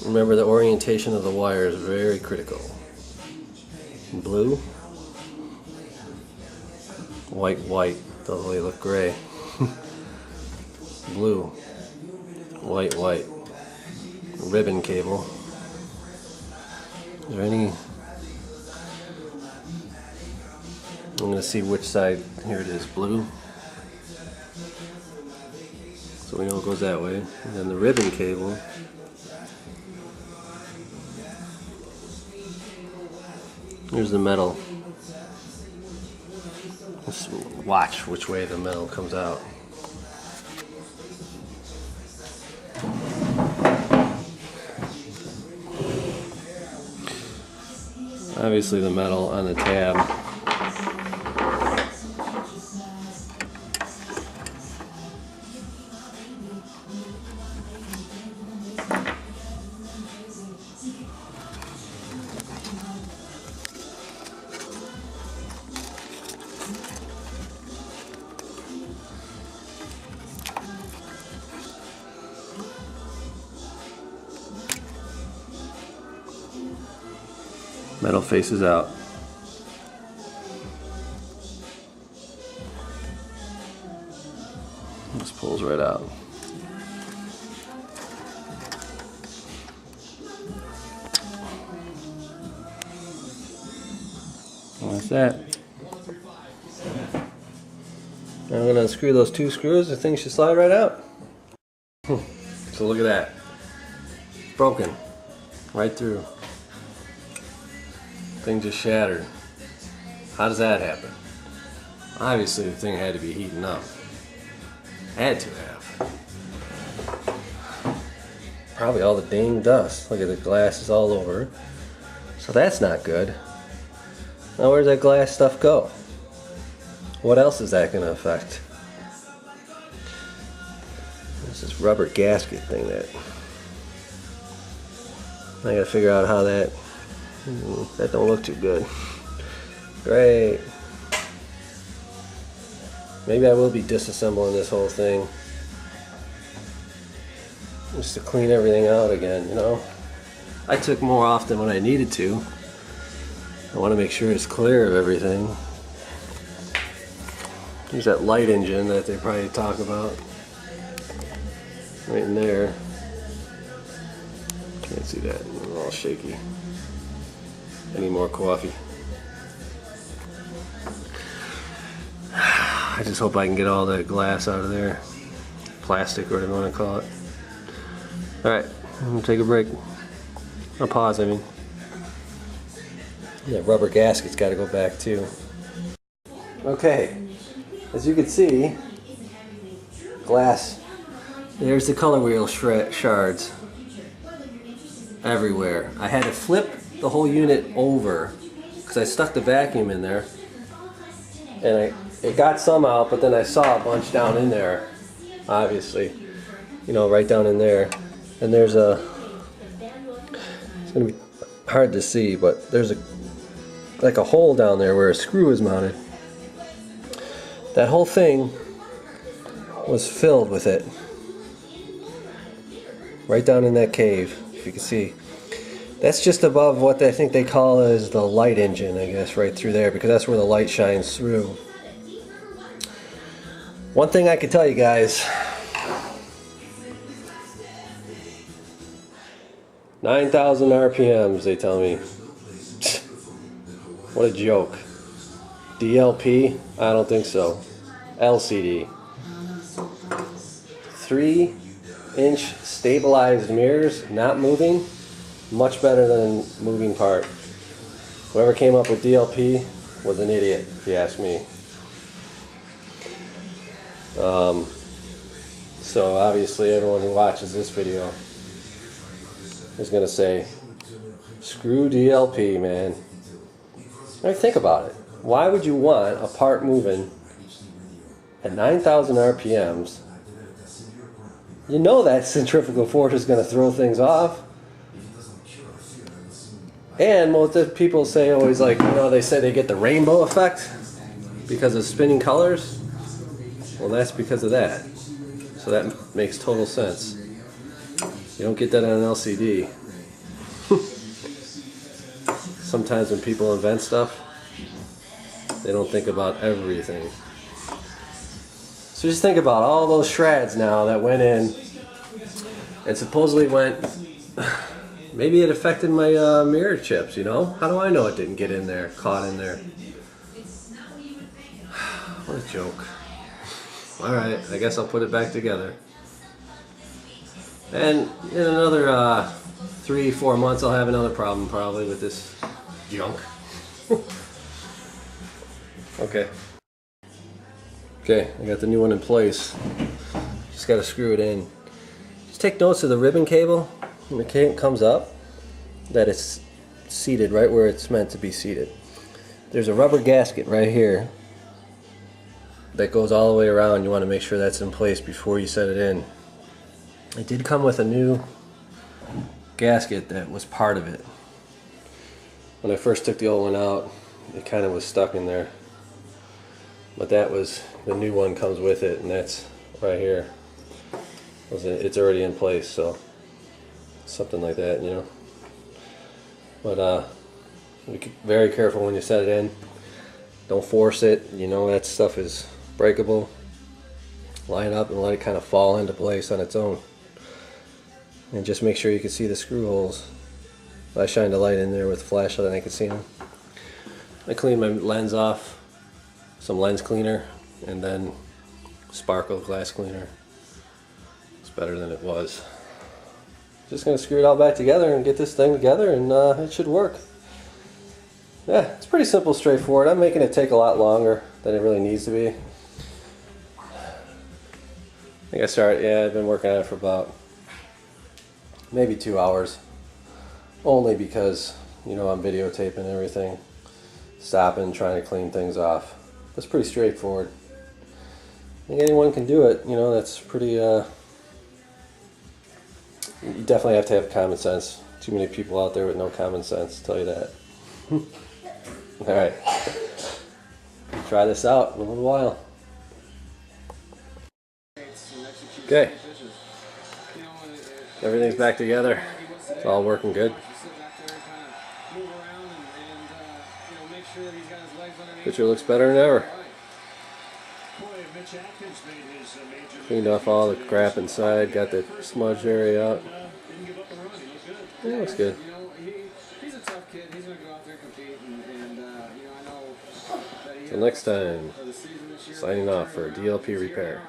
Remember, the orientation of the wire is very critical. Blue, white, white, doesn't really look gray. Blue, white, white, ribbon cable. Is there any? I'm going to see which side. Here it is, blue. So we know it goes that way. And then the ribbon cable. Here's the metal. Let's watch which way the metal comes out. Obviously the metal on the tab. Metal faces out. This pulls right out. And that's that. I'm going to unscrew those two screws. The thing should slide right out. So look at that. Broken. Right through. Thing just shattered. How does that happen? Obviously the thing had to be heating up. Had to have. Probably all the dang dust. Look at the glass is all over. So that's not good. Now where's that glass stuff go? What else is that going to affect? There's this rubber gasket thing that I gotta figure out how that don't look too good. Great. Maybe I will be disassembling this whole thing just to clean everything out again, you know. I took more off than what I needed to. I want to make sure it's clear of everything. There's that light engine that they probably talk about. Right in there. Can't see that. It's all shaky. I need more coffee. I just hope I can get all that glass out of there. Plastic, or whatever you want to call it. Alright, I'm going to take a break. Or pause, I mean. That rubber gasket's got to go back too. Okay, as you can see, glass. There's the color wheel shards everywhere. I had to flip the whole unit over because I stuck the vacuum in there, and it got some out, but then I saw a bunch down in there, obviously, you know, right down in there. And there's a, it's gonna be hard to see, but there's like a hole down there where a screw is mounted. That whole thing was filled with it, right down in that cave, if you can see. That's just above what I think they call is the light engine, I guess, right through there, because that's where the light shines through. One thing I can tell you guys, 9,000 RPMs, they tell me. What a joke. DLP? I don't think so. LCD. 3-inch stabilized mirrors, not moving. Much better than moving part. Whoever came up with DLP was an idiot, if you ask me. So obviously everyone who watches this video is going to say, screw DLP, man. Now think about it. Why would you want a part moving at 9,000 RPMs? You know that centrifugal force is going to throw things off. And most of the people say always, like, you know, they say they get the rainbow effect because of spinning colors. Well, that's because of that. So that makes total sense. You don't get that on an LCD. sometimes when people invent stuff, they don't think about everything. So just think about all those shreds now that went in and supposedly went, maybe it affected my mirror chips, you know? How do I know it didn't get in there, caught in there? What a joke. Alright, I guess I'll put it back together. And in another 3-4 months I'll have another problem probably with this junk. Okay. Okay, I got the new one in place. Just got to screw it in. Just take notes of the ribbon cable when the cable comes up, that it's seated right where it's meant to be seated. There's a rubber gasket right here that goes all the way around. You want to make sure that's in place before you set it in. It did come with a new gasket that was part of it. When I first took the old one out, it kind of was stuck in there. But that was, the new one comes with it, and that's right here. It's already in place, so something like that, you know. But be very careful when you set it in. Don't force it, you know, that stuff is breakable. Line up and let it kind of fall into place on its own. And just make sure you can see the screw holes. I shined a light in there with a flashlight and I could see them. I cleaned my lens off, some lens cleaner, and then sparkle glass cleaner. It's better than it was. Just gonna screw it all back together and get this thing together, and it should work. Yeah, it's pretty simple, straightforward. I'm making it take a lot longer than it really needs to be. I think I started, yeah, I've been working on it for about maybe 2 hours. Only because, you know, I'm videotaping everything, stopping, trying to clean things off. It's pretty straightforward. I think anyone can do it, you know, that's pretty, you definitely have to have common sense. Too many people out there with no common sense, I'll tell you that. Alright. Try this out in a little while. Okay. Everything's back together. It's all working good. Picture looks better than ever. Cleaned off all the crap inside, got the smudge area out. Yeah, looks good. Till next time, signing off for DLP Repair.